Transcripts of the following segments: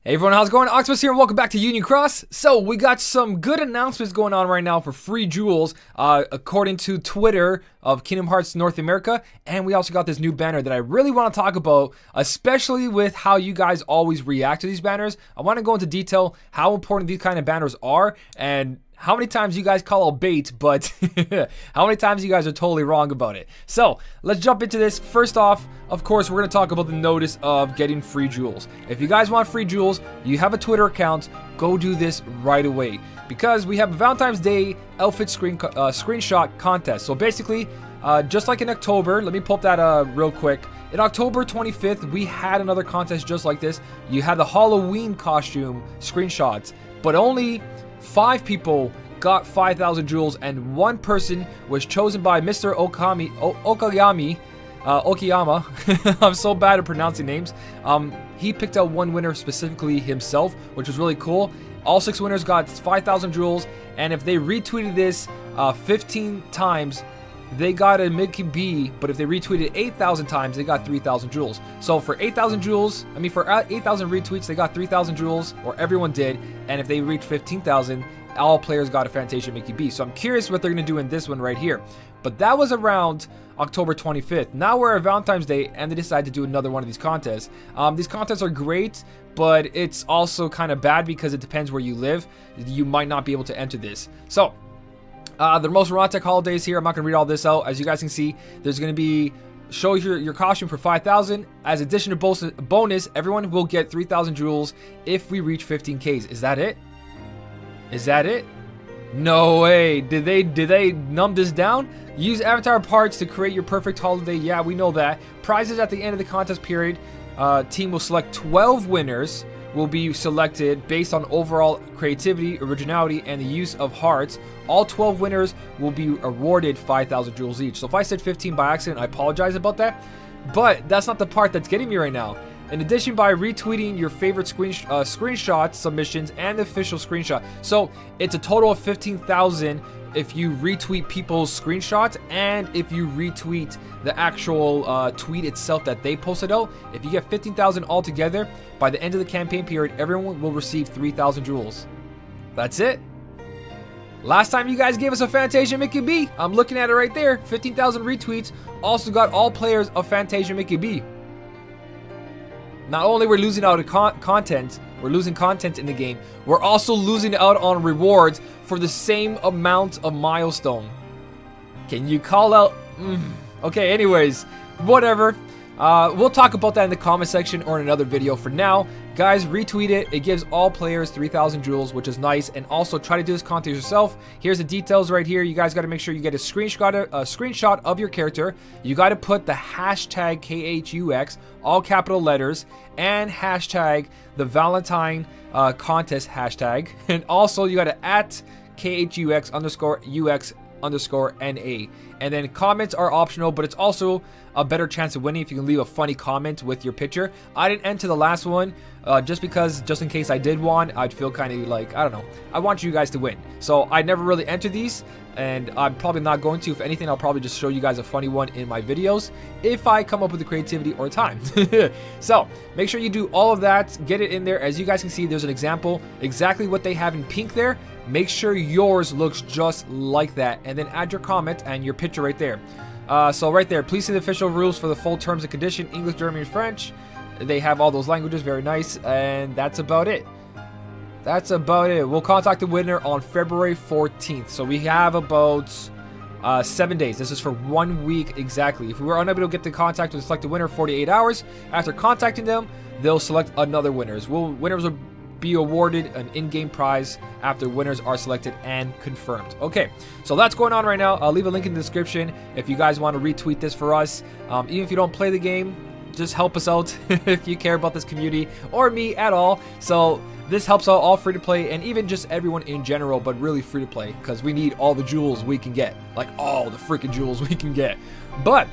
Hey everyone, how's it going? Octopus here and welcome back to Union Cross. So we got some good announcements going on right now for free jewels according to Twitter of Kingdom Hearts North America, and we also got this new banner that I really want to talk about, especially with how you guys always react to these banners. I want to go into detail how important these kind of banners are and how many times you guys call it bait, but how many times you guys are totally wrong about it. So let's jump into this. First off, of course, we're going to talk about the notice of getting free jewels. If you guys want free jewels, you have a Twitter account, go do this right away. Because we have a Valentine's Day outfit screenshot contest. So basically, just like in October, let me pull up that real quick. In October 25th, we had another contest just like this. You had the Halloween costume screenshots, but only 5 people got 5,000 jewels, and 1 person was chosen by Mr. Okayama. I'm so bad at pronouncing names. He picked out 1 winner specifically himself, which was really cool. All 6 winners got 5,000 jewels, and if they retweeted this 15 times, they got a Mickey B, but if they retweeted 8,000 times, they got 3,000 jewels. So for 8,000 jewels, for 8,000 retweets, they got 3,000 jewels, or everyone did. And if they reached 15,000, all players got a Fantasia Mickey B. So I'm curious what they're going to do in this one right here. But that was around October 25th. Now we're at Valentine's Day, and they decided to do another one of these contests. These contests are great, but it's also kind of bad because it depends where you live. You might not be able to enter this. So the most romantic holidays here. I'm not going to read all this out. As you guys can see, there's going to be show your costume for 5,000. As addition to bonus, everyone will get 3,000 jewels if we reach 15Ks. Is that it? Is that it? No way. Did they numb this down? Use avatar parts to create your perfect holiday. Yeah, we know that. Prizes at the end of the contest period. Team will select 12 winners. Will be selected based on overall creativity, originality, and the use of hearts. All 12 winners will be awarded 5,000 jewels each. So if I said 15 by accident, I apologize about that. But that's not the part that's getting me right now. In addition, by retweeting your favorite screenshot submissions and the official screenshot. So it's a total of 15,000 if you retweet people's screenshots and if you retweet the actual tweet itself that they posted out. If you get 15,000 altogether, by the end of the campaign period, everyone will receive 3,000 jewels. That's it. Last time you guys gave us a Fantasia Mickey B. I'm looking at it right there. 15,000 retweets. Also got all players of Fantasia Mickey B. Not only we're losing out on content, we're losing content in the game, we're also losing out on rewards for the same amount of milestone. Can you call out? Okay, anyways, whatever. We'll talk about that in the comment section or in another video. For now, guys, retweet it. It gives all players 3,000 jewels, which is nice. And also try to do this contest yourself. Here's the details right here. You guys got to make sure you get a screenshot of your character. You got to put the hashtag KHUX, all capital letters, and hashtag the Valentine contest hashtag. And also you got to @ KHUX _UX _NA. And then comments are optional, but it's also a better chance of winning if you can leave a funny comment with your picture. I didn't enter the last one just in case I did one, I'd feel kind of like, I don't know, I want you guys to win. So I never really entered these, and I'm probably not going to. If anything, I'll probably just show you guys a funny one in my videos if I come up with the creativity or time. So make sure you do all of that, get it in there. As you guys can see, there's an example, exactly what they have in pink there. Make sure yours looks just like that, and then add your comment and your picture right there. So right there, please see the official rules for the full terms and conditions, English, German, and French. They have all those languages, very nice, and that's about it. That's about it. We'll contact the winner on February 14th. So we have about 7 days. This is for 1 week exactly. If we were unable to get the contact to select the winner 48 hours, after contacting them, they'll select another winners. Winners will be awarded an in-game prize after winners are selected and confirmed. Okay, so that's going on right now. I'll leave a link in the description if you guys want to retweet this for us. Even if you don't play the game, just help us out if you care about this community or me at all. So this helps out all free-to-play and even just everyone in general, but really free-to-play because we need all the jewels we can get. Like all the freaking jewels we can get. But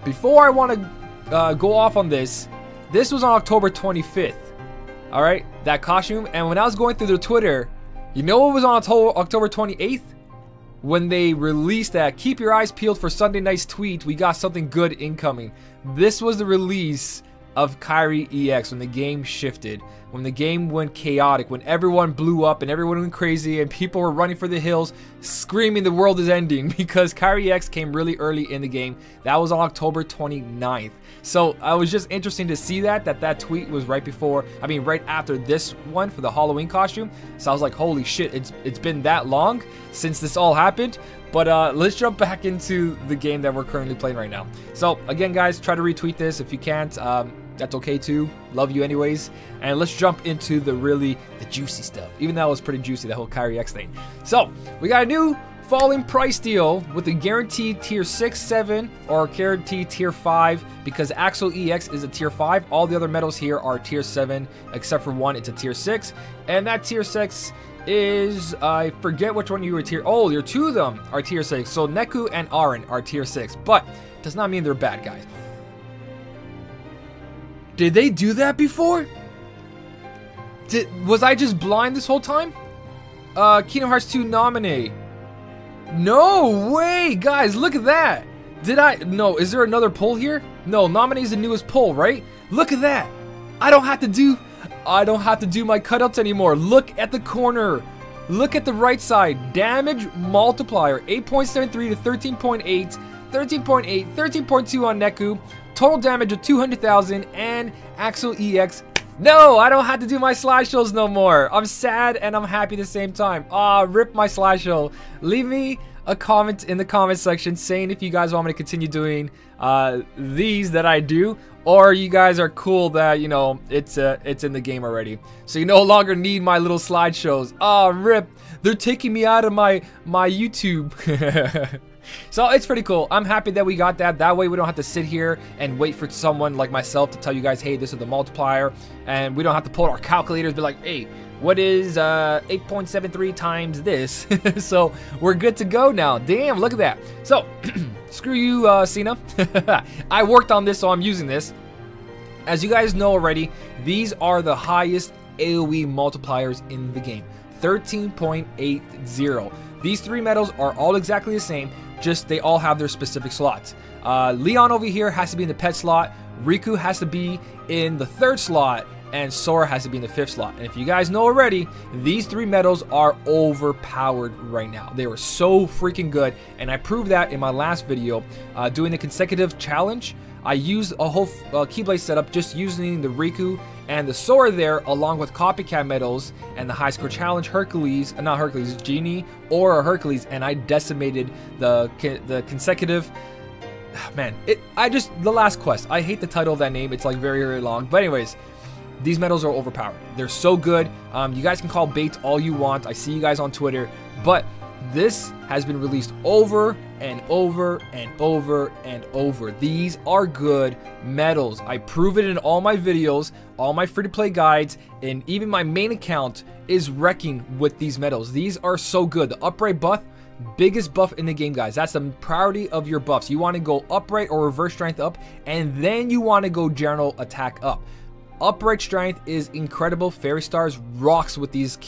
before I want to go off on this was on October 25th. Alright, that costume. And when I was going through their Twitter, you know what was on October 28th? When they released that, keep your eyes peeled for Sunday night's tweet, we got something good incoming. This was the release of Kyrie EX when the game shifted. when the game went chaotic, when everyone blew up and everyone went crazy and people were running for the hills screaming the world is ending because Kyrie X came really early in the game. That was on October 29th. So I was just interesting to see that tweet was right after this one for the Halloween costume. So I was like, holy shit, it's been that long since this all happened. But let's jump back into the game that we're currently playing right now. So again, guys, try to retweet this. If you can't, that's okay too. Love you anyways. And let's jump into the juicy stuff. Even though it was pretty juicy, that whole Kyrie X thing. So we got a new falling price deal with a guaranteed tier 6, 7, or guaranteed tier 5, because Axel EX is a tier 5. All the other medals here are tier 7, except for one, it's a tier 6. And that tier 6 is, I forget which one you were tier, oh, your two of them are tier 6. So Neku and Aaron are tier 6, but does not mean they're bad guys. Did they do that before? Was I just blind this whole time? Kingdom Hearts 2 nominee. No way, guys, look at that. No, is there another pull here? No, nominee is the newest pull, right? Look at that. I don't have to do my cutouts anymore. Look at the corner. Look at the right side. Damage multiplier, 8.73 to 13.8, 13.8, 13.2 on Neku. Total damage of 200,000, and Axel EX. No, I don't have to do my slideshows no more. I'm sad and I'm happy at the same time. Rip my slideshow. Leave me a comment in the comment section saying if you guys want me to continue doing these that I do, or you guys are cool that, you know, it's in the game already. So you no longer need my little slideshows. Rip. They're taking me out of my YouTube. So it's pretty cool. I'm happy that we got that. That way we don't have to sit here and wait for someone like myself to tell you guys, hey, this is the multiplier. And we don't have to pull our calculators, be like, hey, what is 8.73 times this? So we're good to go now. Damn, look at that. So, screw you, Cena. I worked on this, so I'm using this. As you guys know already, these are the highest AoE multipliers in the game. 13.80. These three medals are all exactly the same, just they all have their specific slots. Leon over here has to be in the pet slot, Riku has to be in the 3rd slot, and Sora has to be in the 5th slot. And if you guys know already, these three medals are overpowered right now. They were so freaking good, and I proved that in my last video doing the consecutive challenge. I used a whole Keyblade setup just using the Riku and the Sora there, along with copycat medals and the high score challenge not Hercules, Genie or Hercules, and I decimated the consecutive. Man, the last quest. I hate the title of that name. It's like very, very long. But anyways, these medals are overpowered. They're so good. You guys can call bait all you want. I see you guys on Twitter, but this has been released over and over and over and over. These are good medals. I prove it in all my videos, all my free-to-play guides, and even my main account is wrecking with these medals. These are so good. The upright buff, biggest buff in the game, guys. That's the priority of your buffs. You want to go upright or reverse strength up, and then you want to go general attack up. Upright strength is incredible. Fairy Stars rocks with these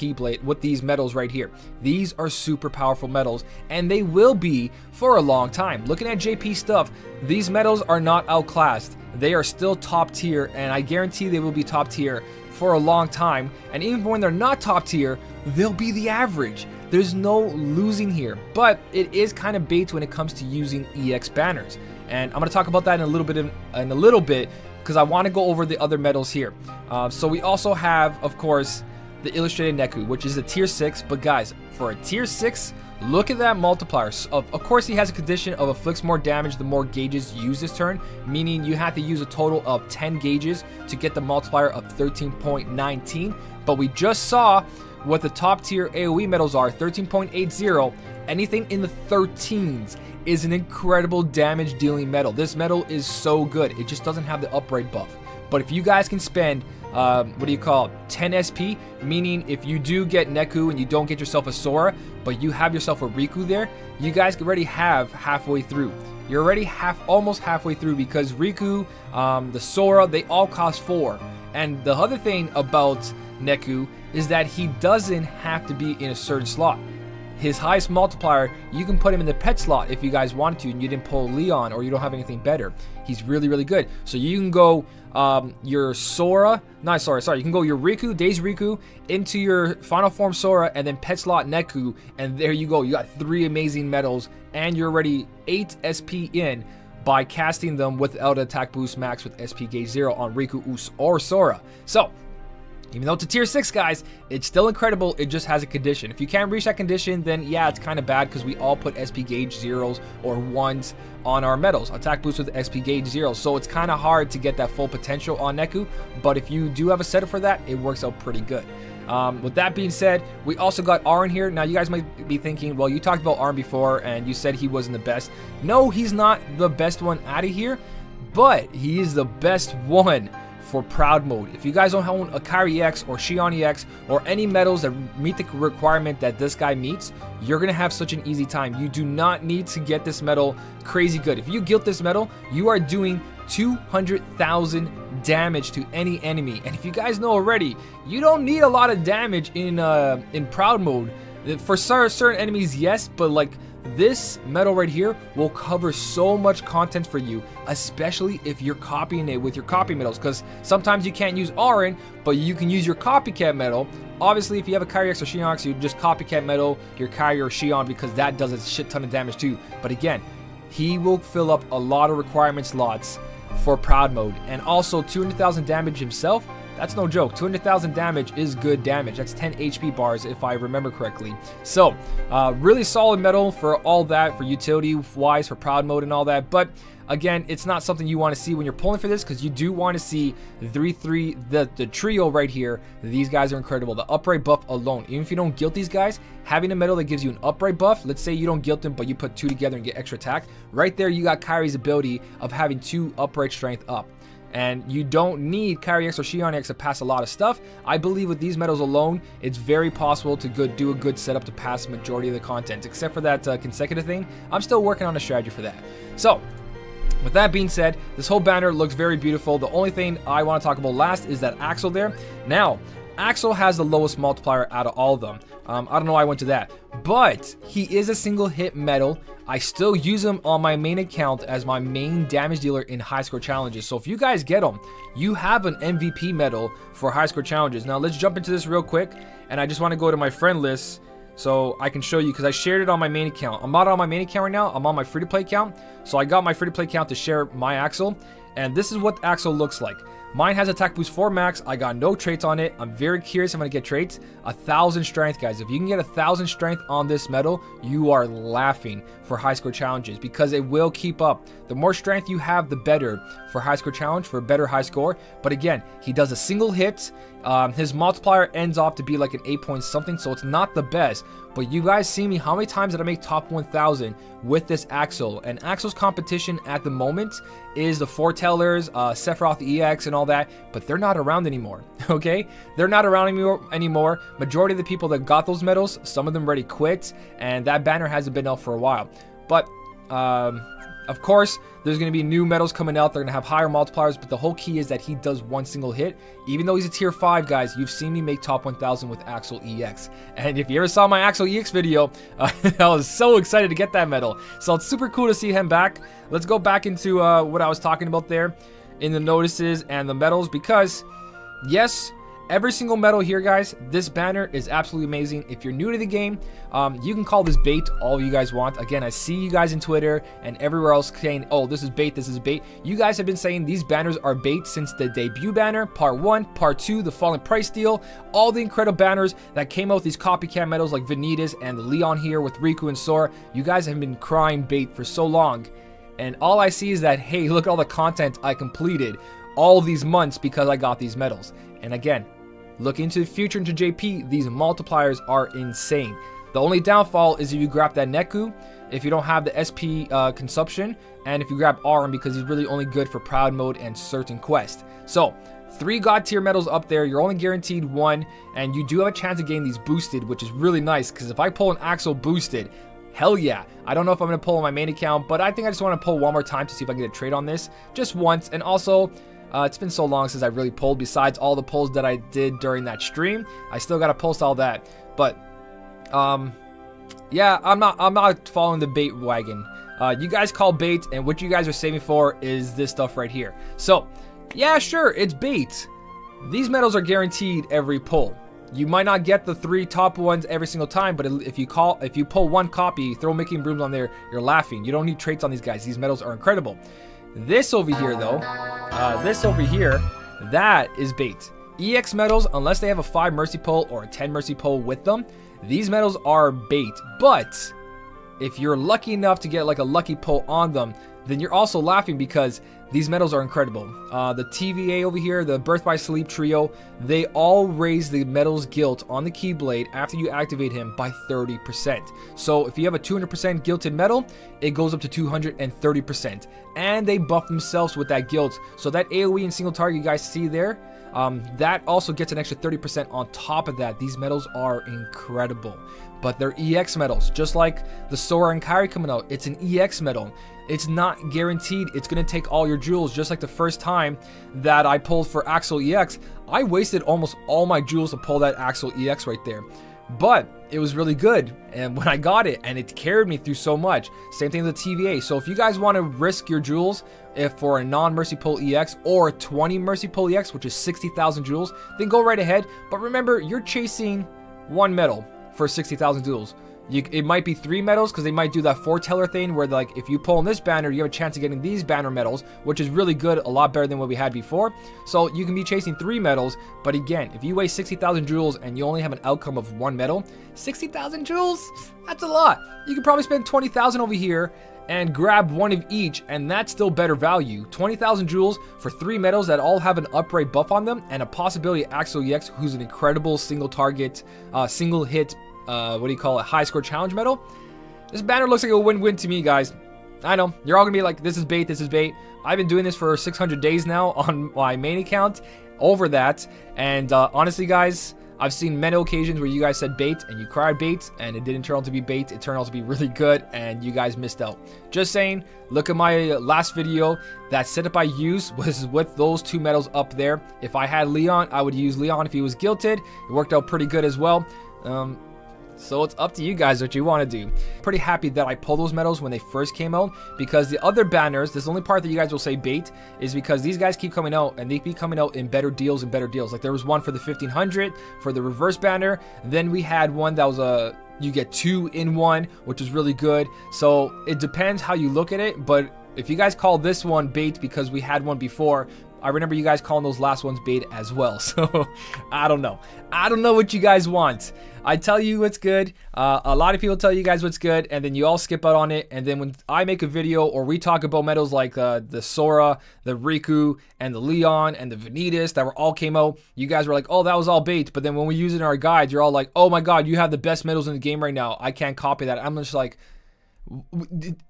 medals right here. These are super powerful medals, and they will be for a long time. Looking at JP stuff, these medals are not outclassed. They are still top tier, and I guarantee they will be top tier for a long time. And even when they're not top tier, they'll be the average. There's no losing here, but it is kind of bait when it comes to using EX banners, and I'm going to talk about that in a little bit. Because I want to go over the other medals here. So we also have, of course, the Illustrated Neku, which is a tier 6. But guys, for a tier 6, look at that multiplier. Of course, he has a condition of afflicts more damage the more gauges used this turn, meaning you have to use a total of 10 gauges to get the multiplier of 13.19. But we just saw what the top tier AoE medals are, 13.80. Anything in the 13s is an incredible damage dealing medal. This medal is so good. It just doesn't have the upright buff. But if you guys can spend, 10 SP, meaning if you do get Neku and you don't get yourself a Sora, but you have yourself a Riku there, you guys already have halfway through. You're already almost halfway through, because Riku, the Sora, they all cost 4. And the other thing about Neku is that he doesn't have to be in a certain slot. his highest multiplier, you can put him in the pet slot if you guys wanted to and you didn't pull Leon or you don't have anything better. He's really, really good. So you can go your Sora, you can go your Riku, Daisy Riku, into your final form Sora, and then pet slot Neku, and there you go. You got 3 amazing medals, and you're already 8 SP in by casting them without attack boost max with SP gauge 0 on Riku or Sora. So, even though it's a tier 6, guys, it's still incredible. It just has a condition. If you can't reach that condition, then yeah, it's kind of bad because we all put SP gauge 0s or 1s on our medals. Attack boost with SP gauge 0. So it's kind of hard to get that full potential on Neku. But if you do have a setup for that, it works out pretty good. With that being said, we also got Arn here. Now, you guys might be thinking, well, you talked about Arn before and you said he wasn't the best. No, he's not the best one out of here, but he is the best one for Proud Mode. If you guys don't own a Kairi EX or Xion EX or any medals that meet the requirement that this guy meets, you're going to have such an easy time. You do not need to get this medal crazy good. If you guilt this medal, you are doing 200,000 damage to any enemy. And if you guys know already, you don't need a lot of damage in Proud Mode. For certain enemies, yes, but like this medal right here will cover so much content for you, especially if you're copying it with your copy medals, because sometimes you can't use Auron, but you can use your copycat medal. Obviously, if you have a Kairi EX or Xion EX, you just copycat medal your Kairi or Xion because that does a shit ton of damage too. But again, he will fill up a lot of requirement slots for Proud Mode, and also 200,000 damage himself. That's no joke. 200,000 damage is good damage. That's 10 HP bars if I remember correctly. So, really solid medal for all that, for utility-wise, for Proud Mode and all that. But, again, it's not something you want to see when you're pulling for this, because you do want to see the trio right here. These guys are incredible. The upright buff alone. Even if you don't guilt these guys, having a medal that gives you an upright buff, let's say you don't guilt them, but you put 2 together and get extra attack. Right there, you got Kairi's ability of having 2 upright strength up. And you don't need Kairi EX or Xion EX to pass a lot of stuff. I believe with these medals alone, it's very possible to do a good setup to pass the majority of the content. Except for that consecutive thing, I'm still working on a strategy for that. So, with that being said, this whole banner looks very beautiful. The only thing I want to talk about last is that Axel there. Now, Axel has the lowest multiplier out of all of them. I don't know why I went to that. But he is a single hit medal. I still use him on my main account as my main damage dealer in high score challenges. So if you guys get him, you have an MVP medal for high score challenges. Now let's jump into this real quick. And I just want to go to my friend list so I can show you, because I shared it on my main account. I'm not on my main account right now. I'm on my free-to-play account. So I got my free-to-play account to share my Axel. And this is what Axel looks like. Mine has attack boost 4 max. I got no traits on it. I'm very curious if I'm going to get traits. 1,000 strength, guys. If you can get 1,000 strength on this medal, you are laughing for high score challenges, because it will keep up. The more strength you have, the better for high score challenge, for a better high score. But again, he does a single hit. His multiplier ends off to be like an 8 point something, so it's not the best. But you guys see me, how many times did I make top 1,000 with this Axel? And Axel's competition at the moment is the Foretellers, Sephiroth EX and all that, but they're not around anymore, okay? They're not around anymore. Majority of the people that got those medals, some of them already quit, and that banner hasn't been out for a while. But, of course, there's going to be new medals coming out. They're going to have higher multipliers, but the whole key is that he does one single hit. Even though he's a tier 5, guys, you've seen me make top 1,000 with Axel EX. And if you ever saw my Axel EX video, I was so excited to get that medal. So it's super cool to see him back. Let's go back into what I was talking about there in the notices and the medals, because, yes, every single medal here, guys, this banner is absolutely amazing. If you're new to the game, you can call this bait all you guys want. Again, I see you guys in Twitter and everywhere else saying, oh, this is bait, this is bait. You guys have been saying these banners are bait since the debut banner, part 1, part 2, the fallen price deal, all the incredible banners that came out with these copycat medals like Vanitas and the Leon here with Riku and Sora. You guys have been crying bait for so long. And all I see is that, hey, look at all the content I completed all these months because I got these medals. And again, look into the future, into JP, these multipliers are insane. The only downfall is if you grab that Neku, if you don't have the SP consumption, and if you grab Auron, because he's really only good for Proud Mode and certain quests. So, 3 God tier medals up there, you're only guaranteed 1, and you do have a chance of getting these boosted, which is really nice, because if I pull an Axel boosted, hell yeah. I don't know if I'm going to pull on my main account, but I think I just want to pull one more time to see if I can get a trade on this, just once. And also, it's been so long since I really pulled, besides all the pulls that I did during that stream. I still got to post all that. But, Yeah, I'm not following the bait wagon. You guys call bait, and what you guys are saving for is this stuff right here. So, yeah, sure, it's bait. These medals are guaranteed every pull. You might not get the 3 top ones every single time, but if you pull 1 copy, throw Mickey and Brooms on there, you're laughing. You don't need traits on these guys. These medals are incredible. This over here, though, that is bait. EX medals, unless they have a 5 mercy pull or a 10 mercy pull with them, these medals are bait. But if you're lucky enough to get like a lucky pull on them, then you're also laughing because these medals are incredible. The TVA over here, the Birth by Sleep trio, they all raise the medal's guilt on the Keyblade after you activate him by 30%. So if you have a 200% guilted medal, it goes up to 230%. And they buff themselves with that guilt. So that AoE and single target you guys see there, that also gets an extra 30% on top of that. These medals are incredible. But they're EX medals, just like the Sora and Kairi coming out. It's an EX medal. It's not guaranteed it's going to take all your jewels, just like the first time that I pulled for Axel EX. I wasted almost all my jewels to pull that Axel EX right there. But it was really good, and when I got it, and it carried me through so much. Same thing with the TVA. So if you guys want to risk your jewels for a non-mercy pull EX or a 20 mercy pull EX, which is 60,000 jewels, then go right ahead. But remember, you're chasing 1 medal for 60,000 jewels. It might be 3 medals because they might do that foreteller thing where, like, if you pull in this banner, you have a chance of getting these banner medals, which is really good, a lot better than what we had before. So you can be chasing 3 medals, but again, if you waste 60,000 jewels and you only have an outcome of 1 medal, 60,000 jewels, that's a lot. You can probably spend 20,000 over here and grab 1 of each, and that's still better value. 20,000 jewels for 3 medals that all have an upright buff on them, and a possibility Axel EX, who's an incredible single target, single hit, high score challenge medal. This banner looks like a win-win to me, guys. I know, you're all gonna be like, this is bait, this is bait. I've been doing this for 600 days now on my main account, over that, and honestly, guys, I've seen many occasions where you guys said bait and you cried bait and it didn't turn out to be bait. It turned out to be really good and you guys missed out. Just saying, look at my last video. That setup I used was with those 2 medals up there. If I had Leon, I would use Leon if he was guilted. It worked out pretty good as well. So it's up to you guys what you want to do. Pretty happy that I pulled those medals when they first came out, because the other banners, this is the only part that you guys will say bait, is because these guys keep coming out and they keep coming out in better deals and better deals. Like there was one for the 1500 for the reverse banner. Then we had one that was you get 2 in 1, which is really good. So it depends how you look at it, but if you guys call this one bait because we had one before, I remember you guys calling those last ones bait as well. So I don't know. I don't know what you guys want. I tell you what's good. A lot of people tell you guys what's good, and then you all skip out on it. And then when I make a video or we talk about medals like the Sora, the Riku, and the Leon, and the Vanitas that all came out, you guys were like, oh, that was all bait. But then when we use it in our guides, you're all like, oh my god, you have the best medals in the game right now. I can't copy that. I'm just like,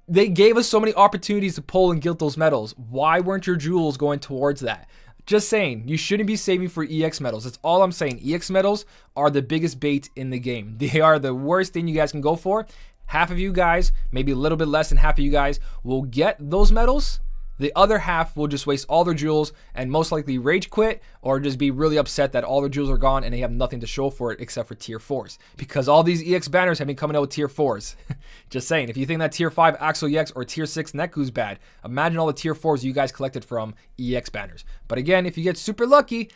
they gave us so many opportunities to pull and guilt those medals. Why weren't your jewels going towards that? Just saying, you shouldn't be saving for EX medals. That's all I'm saying. EX medals are the biggest bait in the game. They are the worst thing you guys can go for. Half of you guys, maybe a little bit less than half of you guys, will get those medals. The other half will just waste all their jewels and most likely rage quit or just be really upset that all their jewels are gone and they have nothing to show for it except for tier 4s. Because all these EX banners have been coming out with tier 4s. Just saying, if you think that tier 5 Axel EX or tier 6 Neku's bad, imagine all the tier 4s you guys collected from EX banners. But again, if you get super lucky,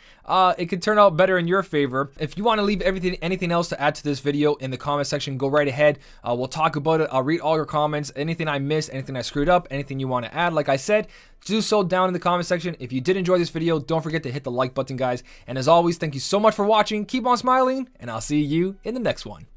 it could turn out better in your favor. If you want to leave anything else to add to this video in the comment section, go right ahead. We'll talk about it. I'll read all your comments. Anything I missed, anything I screwed up, anything you want to add, like I said, do so down in the comment section. If you did enjoy this video, don't forget to hit the like button, guys. And as always, thank you so much for watching. Keep on smiling, and I'll see you in the next one.